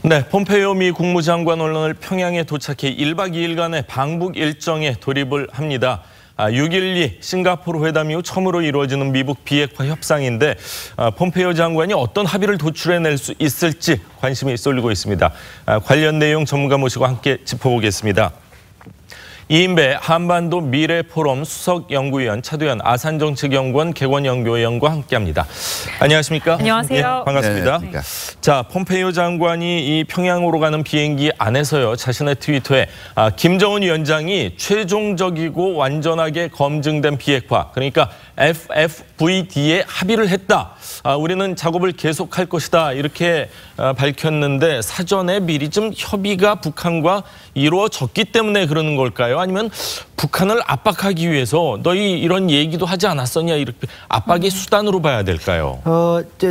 네, 폼페이오 미 국무장관 오늘 평양에 도착해 1박 2일간의 방북 일정에 돌입을 합니다. 6.12 싱가포르 회담 이후 처음으로 이루어지는 미북 비핵화 협상인데 폼페이오 장관이 어떤 합의를 도출해낼 수 있을지 관심이 쏠리고 있습니다. 관련 내용 전문가 모시고 함께 짚어보겠습니다. 이인배 한반도 미래포럼 수석연구위원, 차도현 아산정책연구원 개원연구위원과 함께합니다. 안녕하십니까? 안녕하세요. 예, 반갑습니다. 네. 자, 폼페이오 장관이 이 평양으로 가는 비행기 안에서요, 자신의 트위터에 김정은 위원장이 최종적이고 완전하게 검증된 비핵화, 그러니까 FFVD에 합의를 했다. 우리는 작업을 계속할 것이다. 이렇게 밝혔는데 사전에 미리 좀 협의가 북한과 이루어졌기 때문에 그러는 걸까요? 아니면 북한을 압박하기 위해서 너희 이런 얘기도 하지 않았었냐, 이렇게 압박의 수단으로 봐야 될까요?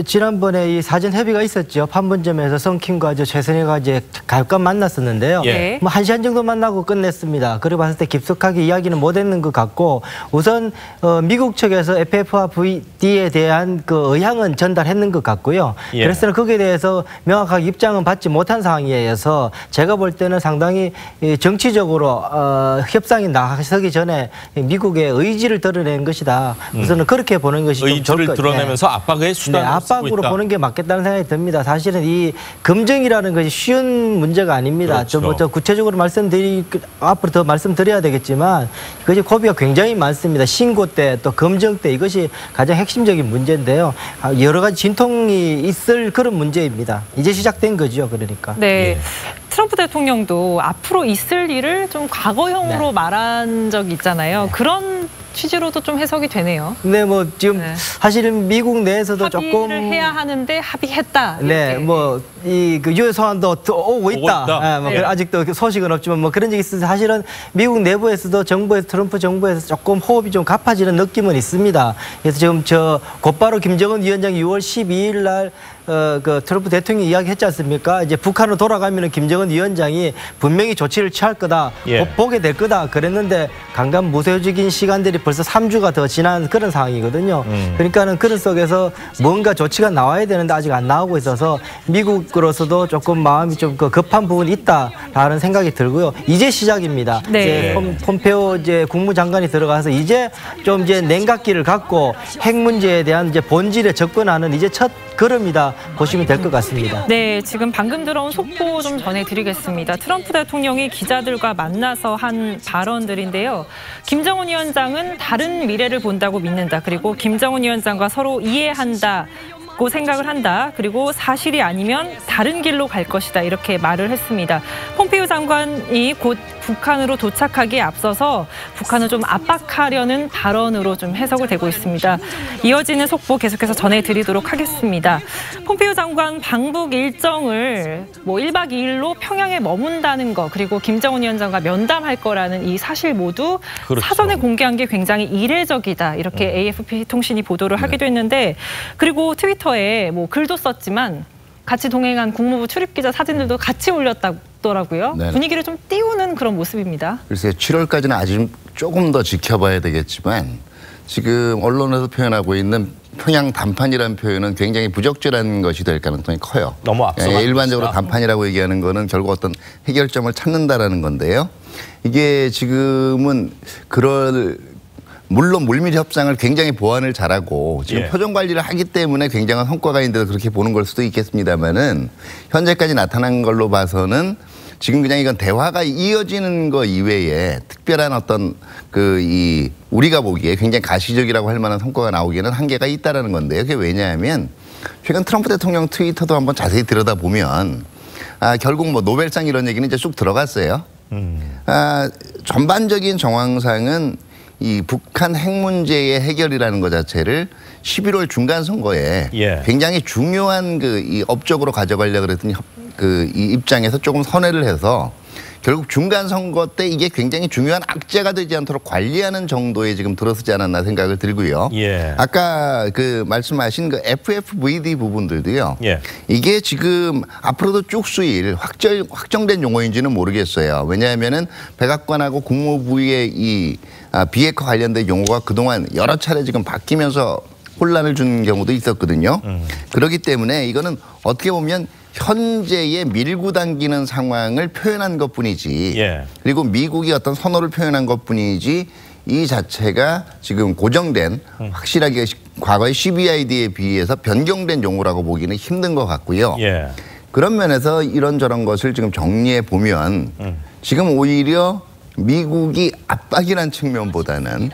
지난번에 이 사전 협의가 있었죠. 판문점에서 성킴과 최선희가 이제 가끔 만났었는데요. 예. 뭐 1시간 정도 만나고 끝냈습니다. 그래 봤을 때 깊숙하게 이야기는 못했는 것 같고, 우선 미국 측에서 FFVD에 대한 그 의향은 전달했는 것 같고요. 예. 그래서 거기에 대해서 명확하게 입장은 받지 못한 상황이어서 제가 볼 때는 상당히 정치적으로 협상이 나서기 전에 미국의 의지를 드러낸 것이다. 우선은 그렇게 보는 것이 좀 좋을 것 같아요. 의지를 드러내면서 압박의 수단으로 쓰고 압박으로 있다. 보는 게 맞겠다는 생각이 듭니다. 사실은 이 검증이라는 것이 쉬운 문제가 아닙니다. 그렇죠. 저 구체적으로 앞으로 더 말씀드려야 되겠지만 그것이 고비가 굉장히 많습니다. 신고 때 또 검증 때 이것이 가장 핵심적인 문제인데요. 여러 가지 진통이 있을 그런 문제입니다. 이제 시작된 거죠. 그러니까. 네. 예. 트럼프 대통령도 앞으로 있을 일을 좀 과거형으로 말한 적이 있잖아요. 그런 취지로도 좀 해석이 되네요. 네, 뭐 지금 사실은 미국 내에서도 합의를 조금 해야 하는데 합의했다. 이렇게. 네, 뭐 이 그 유해 소환도 오고 있다. 뭐 네. 아직도 소식은 없지만 뭐 그런 적이 있어서 사실은 미국 내부에서도 정부에서 트럼프 정부에서 조금 호흡이 좀 가파지는 느낌은 있습니다. 그래서 지금 곧바로 김정은 위원장이 6월 12일 날 그 트럼프 대통령이 이야기했지 않습니까? 이제 북한으로 돌아가면은 김정은 위원장이 분명히 조치를 취할 거다, 예. 보게 될 거다 그랬는데 강간무소적인 시간들이 벌써 3주가 더 지난 그런 상황이거든요. 그러니까는 그런 속에서 뭔가 조치가 나와야 되는데 아직 안 나오고 있어서 미국으로서도 조금 마음이 좀 급한 부분이 있다라는 생각이 들고요. 이제 시작입니다. 네. 이제 폼페이오 이제 국무장관이 들어가서 이제 좀 이제 냉각기를 갖고 핵 문제에 대한 이제 본질에 접근하는 이제 첫 걸음이다 보시면 될 것 같습니다. 네, 지금 방금 들어온 속보 좀 전해드리겠습니다. 트럼프 대통령이 기자들과 만나서 한 발언들인데요. 김정은 위원장은 다른 미래를 본다고 믿는다. 그리고 김정은 위원장과 서로 이해한다. 고 생각을 한다. 그리고 사실이 아니면 다른 길로 갈 것이다. 이렇게 말을 했습니다. 폼페이오 장관이 곧 북한으로 도착하기에 앞서서 북한을 좀 압박하려는 발언으로 좀 해석을 되고 있습니다. 이어지는 속보 계속해서 전해드리도록 하겠습니다. 폼페이오 장관 방북 일정을 1박 2일로 평양에 머문다는 거, 그리고 김정은 위원장과 면담할 거라는 이 사실 모두 그렇죠. 사전에 공개한 게 굉장히 이례적이다. 이렇게 AFP 통신이 보도를 하기도 했는데, 그리고 트위터에 글도 썼지만 같이 동행한 국무부 출입기자 사진들도 같이 올렸더라고요. 네. 분위기를 좀 띄우는 그런 모습입니다. 글쎄 7월까지는 아직 조금 더 지켜봐야 되겠지만 지금 언론에서 표현하고 있는 평양 담판이라는 표현은 굉장히 부적절한 것이 될 가능성이 커요. 너무 앞서가는 일반적으로 것이다. 담판이라고 얘기하는 거는 결국 어떤 해결점을 찾는다라는 건데요. 이게 지금은 물론 물밀 협상을 굉장히 보완을 잘하고 지금 예. 표정 관리를 하기 때문에 굉장한 성과가 있는데도 그렇게 보는 걸 수도 있겠습니다만은 현재까지 나타난 걸로 봐서는 지금 그냥 이건 대화가 이어지는 거 이외에 특별한 어떤 우리가 보기에 굉장히 가시적이라고 할 만한 성과가 나오기에는 한계가 있다라는 건데요. 그게 왜냐하면 최근 트럼프 대통령 트위터도 한번 자세히 들여다보면 결국 노벨상 이런 얘기는 이제 쭉 들어갔어요. 전반적인 정황상은 이 북한 핵 문제의 해결이라는 것 자체를 11월 중간 선거에 굉장히 중요한 이 업적으로 가져가려고 그랬더니 이 입장에서 조금 선회를 해서 결국 중간 선거 때 이게 굉장히 중요한 악재가 되지 않도록 관리하는 정도에 지금 들어서지 않았나 생각을 들고요. 아까 말씀하신 FFVD 부분들도요. 이게 지금 앞으로도 쭉 쓰일 확정된 용어인지는 모르겠어요. 왜냐하면은 백악관하고 국무부의 이 비핵화 관련된 용어가 그동안 여러 차례 지금 바뀌면서 혼란을 준 경우도 있었거든요. 그렇기 때문에 이거는 어떻게 보면 현재의 밀고 당기는 상황을 표현한 것뿐이지 그리고 미국이 어떤 선호를 표현한 것뿐이지 이 자체가 지금 고정된 확실하게 과거의 CBID에 비해서 변경된 용어라고 보기는 힘든 것 같고요. 그런 면에서 이런저런 것을 지금 정리해 보면 지금 오히려 미국이 압박이란 측면보다는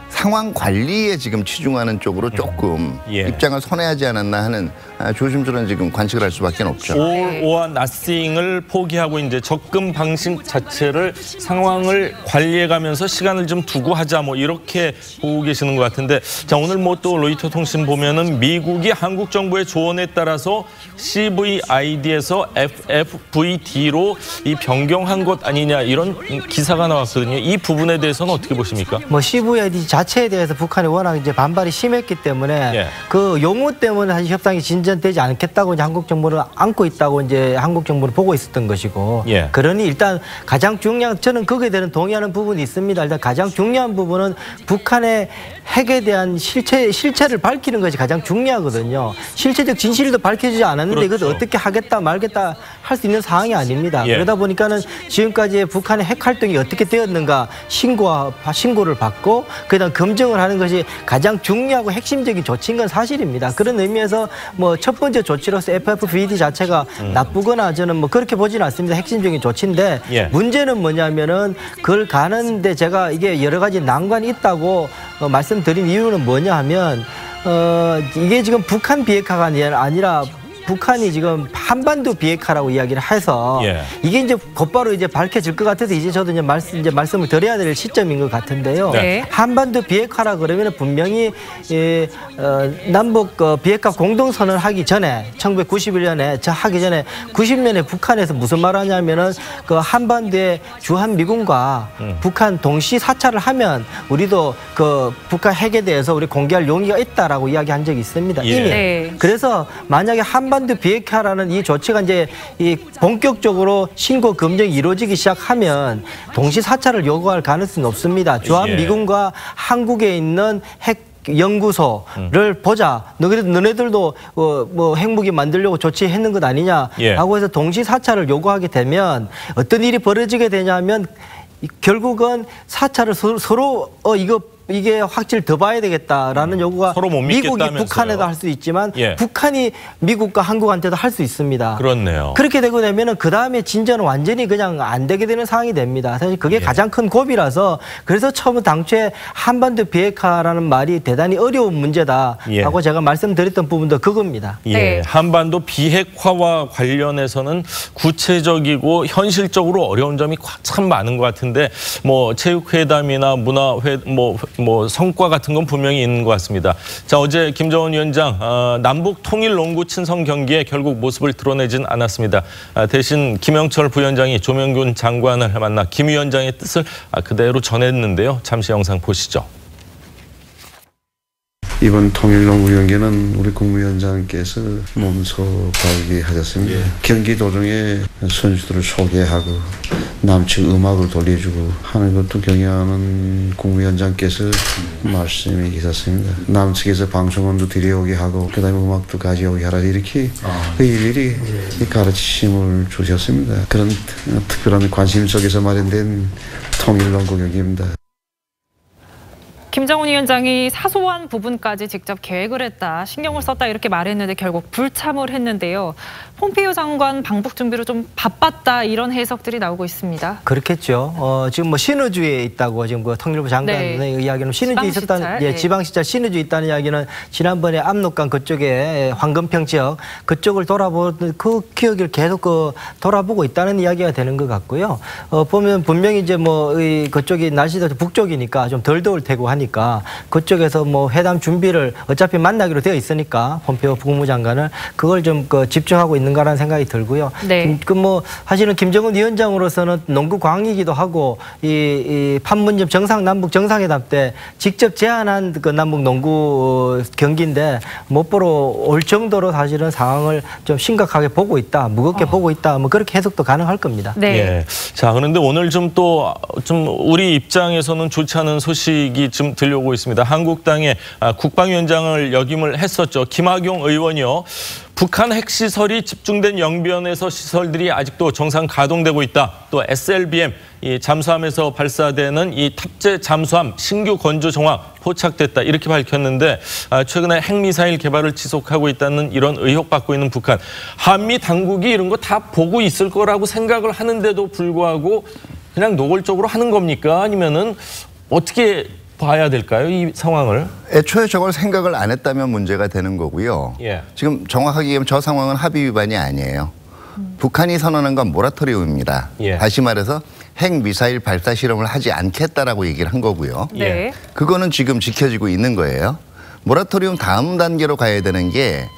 상황 관리에 지금 치중하는 쪽으로 조금 입장을 선회하지 않았나 하는 조심스러운 지금 관측을 할 수밖에 없죠. All or nothing을 포기하고 이제 접근 방식 자체를 상황을 관리해가면서 시간을 좀 두고 하자 뭐 이렇게 보고 계시는 것 같은데 자 오늘 뭐 또 로이터 통신 보면은 미국이 한국 정부의 조언에 따라서 CVID에서 FFVD로 이 변경한 것 아니냐 이런 기사가 나왔거든요. 이 부분에 대해서는 어떻게 보십니까? 뭐 CVID 자체에 대해서 북한이 워낙 이제 반발이 심했기 때문에 그 용어 때문에 사실 협상이 진전되지 않겠다고 이제 한국 정부를 안고 있다고 이제 한국 정부를 보고 있었던 것이고 그러니 일단 가장 중요한 저는 거기에 대한 동의하는 부분이 있습니다. 일단 가장 중요한 부분은 북한의 핵에 대한 실체를 밝히는 것이 가장 중요하거든요. 실체적 진실도 밝혀지지 않았는데 이것을 어떻게 하겠다 말겠다 할 수 있는 상황이 아닙니다. 그러다 보니까는 지금까지 북한의 핵 활동이 어떻게 되었는가 신고를 받고 그다음 검증을 하는 것이 가장 중요하고 핵심적인 조치인 건 사실입니다. 그런 의미에서 뭐 첫 번째 조치로서 FFVD 자체가 나쁘거나 저는 뭐 그렇게 보지는 않습니다. 핵심적인 조치인데 문제는 뭐냐면은 그걸 가는데 제가 이게 여러 가지 난관이 있다고 말씀드린 이유는 뭐냐 하면 이게 지금 북한 비핵화가 아니라 북한이 지금 한반도 비핵화라고 이야기를 해서 이게 이제 곧바로 이제 밝혀질 것 같아서 이제 저도 이제 말씀을 드려야 될 시점인 것 같은데요. 한반도 비핵화라 그러면 분명히 남북 비핵화 공동선언을 하기 전에 1991년에 하기 전에 90년에 북한에서 무슨 말을 하냐면은 그 한반도에 주한미군과 북한 동시 사찰을 하면 우리도 그 북한 핵에 대해서 우리 공개할 용의가 있다라고 이야기한 적이 있습니다. 이미. 그래서 만약에 한반도 비핵화라는 이 조치가 이제 이 본격적으로 신고 검증이 이루어지기 시작하면 동시 사찰을 요구할 가능성이 높습니다. 주한미군과 한국에 있는 핵 연구소를 보자. 너네들도 뭐 핵무기 만들려고 조치했는 것 아니냐라고 해서 동시 사찰을 요구하게 되면 어떤 일이 벌어지게 되냐면 결국은 사찰을 서로 이게 확실히 더 봐야 되겠다라는 요구가 서로 못 미국이 북한에도 할 수 있지만 북한이 미국과 한국한테도 할 수 있습니다. 그렇네요. 그렇게 되고 되면은 그 다음에 진전은 완전히 그냥 안 되게 되는 상황이 됩니다. 사실 그게 가장 큰 고비라서 그래서 처음 당초에 한반도 비핵화라는 말이 대단히 어려운 문제다라고 제가 말씀드렸던 부분도 그겁니다. 한반도 비핵화와 관련해서는 구체적이고 현실적으로 어려운 점이 참 많은 것 같은데 뭐 체육회담이나 문화회 뭐 성과 같은 건 분명히 있는 것 같습니다. 자 어제 김정은 위원장 남북 통일 농구 친선 경기에 결국 모습을 드러내진 않았습니다. 대신 김영철 부위원장이 조명균 장관을 만나 김 위원장의 뜻을 그대로 전했는데요. 잠시 영상 보시죠. 이번 통일농구 경기는 우리 국무위원장께서 몸소 발기하셨습니다. 경기 도중에 선수들을 소개하고 남측 음악을 돌려주고 하는 것도 경영하는 국무위원장께서 말씀이 있었습니다. 남측에서 방송원도 들여오게 하고 그다음에 음악도 가져오게 하라 이렇게 일일이 가르치심을 주셨습니다. 그런 특별한 관심 속에서 마련된 통일농구 경기입니다. 김정은 위원장이 사소한 부분까지 직접 계획을 했다, 신경을 썼다 이렇게 말했는데 결국 불참을 했는데요. 폼페이오 장관 방북 준비로 좀 바빴다 이런 해석들이 나오고 있습니다. 그렇겠죠. 지금 뭐 신의주에 있다고 지금 그 통일부 장관의 이야기는 신의주에 있었다는 지방시찰 신의주에 있다는 이야기는 지난번에 압록강 그쪽에 황금평 지역 그쪽을 돌아보는 그 기억을 계속 돌아보고 있다는 이야기가 되는 것 같고요. 보면 분명히 이제 뭐 그쪽이 날씨도 북쪽이니까 좀 덜 더울 테고 하니까 그쪽에서 뭐 회담 준비를 어차피 만나기로 되어 있으니까 폼페이오 국무장관을 그걸 좀 집중하고 있는가라는 생각이 들고요. 뭐 사실은 김정은 위원장으로서는 농구 광이기도 하고 이 판문점 남북 정상회담 때 직접 제안한 그 남북 농구 경기인데 못 보러 올 정도로 사실은 상황을 좀 심각하게 보고 있다, 무겁게 보고 있다, 뭐 그렇게 해석도 가능할 겁니다. 자, 그런데 오늘 좀 우리 입장에서는 좋지 않은 소식이 좀 들려오고 있습니다. 한국당의 국방위원장을 역임을 했었죠. 김학용 의원이요. 북한 핵시설이 집중된 영변에서 시설들이 아직도 정상 가동되고 있다. 또 SLBM 이 잠수함에서 발사되는 이 탑재 잠수함 신규 건조 정황 포착됐다. 이렇게 밝혔는데 최근에 핵미사일 개발을 지속하고 있다는 이런 의혹받고 있는 북한. 한미 당국이 이런 거 다 보고 있을 거라고 생각을 하는데도 불구하고 그냥 노골적으로 하는 겁니까? 아니면은 어떻게 봐야 될까요? 이 상황을. 애초에 저걸 생각을 안 했다면 문제가 되는 거고요. 예. 지금 정확하게 얘기하면 저 상황은 합의 위반이 아니에요. 북한이 선언한 건 모라토리움입니다. 예. 다시 말해서 핵미사일 발사 실험을 하지 않겠다라고 얘기를 한 거고요. 네. 그거는 지금 지켜지고 있는 거예요. 모라토리움 다음 단계로 가야 되는 게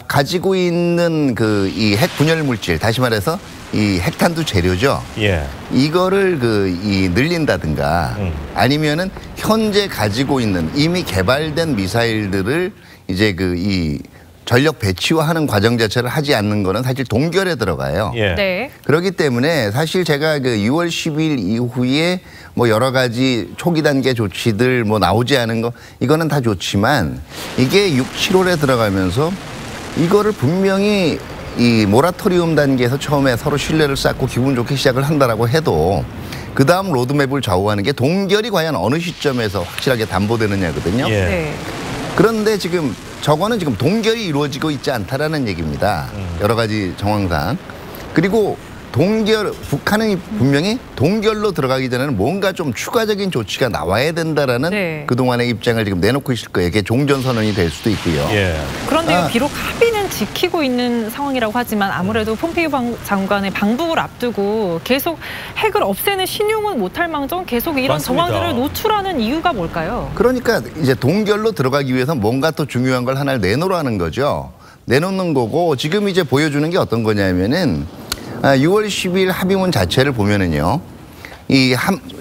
가지고 있는 그 이 핵 분열 물질, 다시 말해서 이 핵탄두 재료죠. 예. 이거를 늘린다든가 아니면은 현재 가지고 있는 이미 개발된 미사일들을 이제 이 전력 배치화하는 과정 자체를 하지 않는 거는 사실 동결에 들어가요. 예. 네. 그렇기 때문에 사실 제가 6월 10일 이후에 뭐 여러 가지 초기 단계 조치들 뭐 나오지 않은 거 이거는 다 좋지만 이게 6, 7월에 들어가면서 이거를 분명히 이 모라토리움 단계에서 처음에 서로 신뢰를 쌓고 기분 좋게 시작을 한다라고 해도 그 다음 로드맵을 좌우하는 게 동결이 과연 어느 시점에서 확실하게 담보되느냐거든요. 예. 네. 그런데 지금 저거는 지금 동결이 이루어지고 있지 않다라는 얘기입니다. 여러 가지 정황상. 그리고 북한은 분명히 동결로 들어가기 전에는 뭔가 좀 추가적인 조치가 나와야 된다라는 네. 그동안의 입장을 지금 내놓고 있을 거예요. 이게 종전선언이 될 수도 있고요. 예. 그런데요, 비록 합의는 지키고 있는 상황이라고 하지만 아무래도 폼페이오 장관의 방북을 앞두고 계속 핵을 없애는 신용은 못할 망정 계속 이런 맞습니다. 정황들을 노출하는 이유가 뭘까요? 그러니까 이제 동결로 들어가기 위해서 뭔가 또 중요한 걸 하나를 내놓으라는 거죠. 내놓는 거고 지금 이제 보여주는 게 어떤 거냐면은 6월 10일 합의문 자체를 보면은요.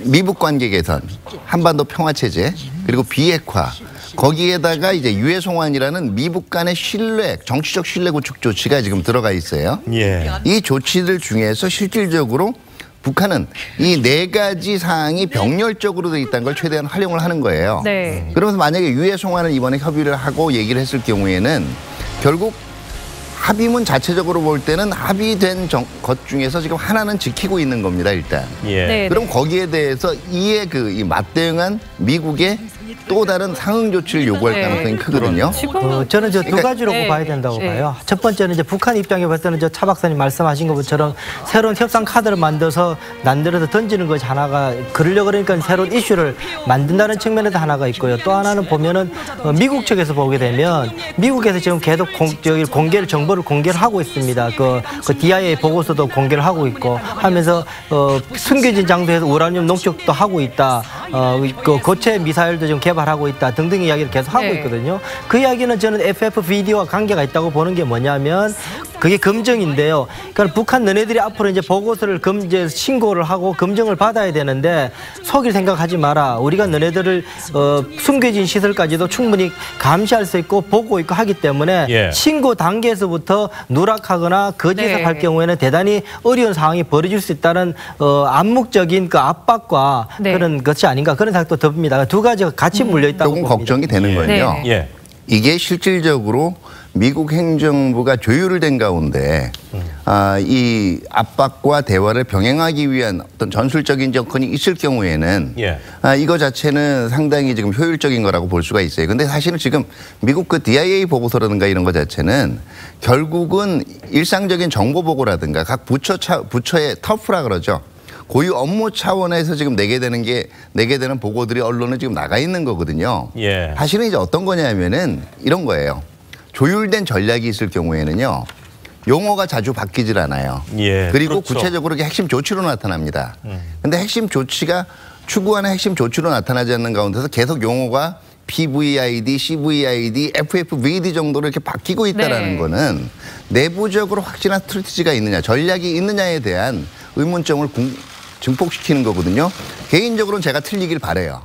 미북 관계 개선, 한반도 평화 체제, 그리고 비핵화 거기에다가 이제 유해 송환이라는 미북 간의 신뢰, 정치적 신뢰 구축 조치가 지금 들어가 있어요. 예. 이 조치들 중에서 실질적으로 북한은 이 4가지 사항이 병렬적으로 돼 있다는 걸 최대한 활용을 하는 거예요. 네. 그러면서 만약에 유해 송환을 이번에 협의를 하고 얘기를 했을 경우에는 결국 합의문 자체적으로 볼 때는 합의된 것 중에서 지금 하나는 지키고 있는 겁니다, 일단. 예. 네. 그럼 거기에 대해서 이에 이 맞대응한 미국의 또 다른 상응 조치를 요구할 네. 가능성이 크거든요. 저는 저 두 가지로 네. 봐야 된다고 네. 봐요. 첫 번째는 이제 북한 입장에 봤을 때는 차 박사님 말씀하신 것처럼 새로운 협상 카드를 만들어서 난들어서 던지는 것이 하나가 그러니까 새로운 이슈를 만든다는 측면에도 하나가 있고요. 또 하나는 보면은 미국 측에서 보게 되면 미국에서 지금 계속 정보를 공개를 하고 있습니다. 그 DIA 보고서도 공개를 하고 있고 하면서 숨겨진 장소에서 우라늄 농축도 하고 있다. 그 고체 미사일도 지금 개발하고 있다 등등 이야기를 계속 하고 있거든요. 그 이야기는 저는 FFVD와 관계가 있다고 보는 게 뭐냐면 그게 검증인데요. 그러니까 북한 너네들이 앞으로 이제 보고서를 신고를 하고 검증을 받아야 되는데 속일 생각하지 마라. 우리가 너네들을 숨겨진 시설까지도 충분히 감시할 수 있고 보고 있고 하기 때문에 신고 단계에서부터 누락하거나 거짓해석할 경우에는 대단히 어려운 상황이 벌어질 수 있다는 암묵적인 그 압박과 그런 것이 아닌가 그런 생각도 듭니다. 두 가지가 같이 물려 있다고 조금 봅니다. 걱정이 되는 건요. 이게 실질적으로 미국 행정부가 조율을 된 가운데 이 압박과 대화를 병행하기 위한 어떤 전술적인 접근이 있을 경우에는 이거 자체는 상당히 지금 효율적인 거라고 볼 수가 있어요. 근데 사실은 지금 미국 그 DIA 보고서라든가 이런 거 자체는 결국은 일상적인 정보 보고라든가 각 부처의 터프라 그러죠. 고유 업무 차원에서 지금 내게 되는 보고들이 언론에 지금 나가 있는 거거든요. 사실은 이제 어떤 거냐면은 이런 거예요. 조율된 전략이 있을 경우에는요. 용어가 자주 바뀌질 않아요. 그리고 구체적으로 핵심 조치로 나타납니다. 근데 핵심 조치가 추구하는 핵심 조치로 나타나지 않는 가운데서 계속 용어가 PVID, CVID, FFVD 정도로 이렇게 바뀌고 있다는 거는 내부적으로 확실한 스트래티지가 있느냐, 전략이 있느냐에 대한 의문점을 증폭시키는 거거든요. 개인적으로는 제가 틀리길 바라요.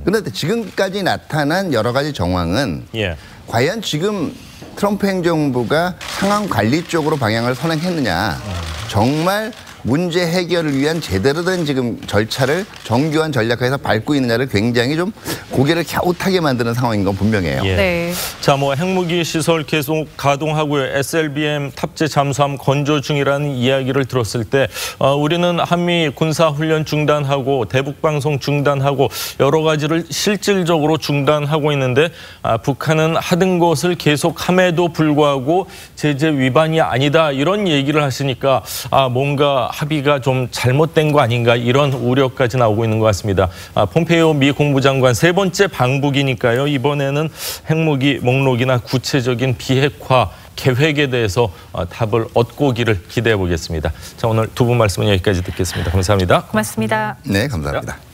그런데 지금까지 나타난 여러 가지 정황은 과연 지금 트럼프 행정부가 상황 관리 쪽으로 방향을 선행했느냐. 정말 문제 해결을 위한 제대로 된 지금 절차를 정교한 전략화해서 밟고 있느냐를 굉장히 좀 고개를 갸웃하게 만드는 상황인 건 분명해요. 예. 네. 자, 뭐 핵무기 시설 계속 가동하고요. SLBM 탑재 잠수함 건조 중이라는 이야기를 들었을 때 우리는 한미 군사훈련 중단하고 대북방송 중단하고 여러 가지를 실질적으로 중단하고 있는데 북한은 하던 것을 계속함에도 불구하고 제재 위반이 아니다 이런 얘기를 하시니까 뭔가 합의가 좀 잘못된 거 아닌가 이런 우려까지 나오고 있는 것 같습니다. 폼페이오 미 국무장관 세 번째 방북이니까요. 이번에는 핵무기 목록이나 구체적인 비핵화 계획에 대해서 답을 얻고 오기를 기대해 보겠습니다. 자, 오늘 두 분 말씀은 여기까지 듣겠습니다. 감사합니다. 고맙습니다. 네, 감사합니다.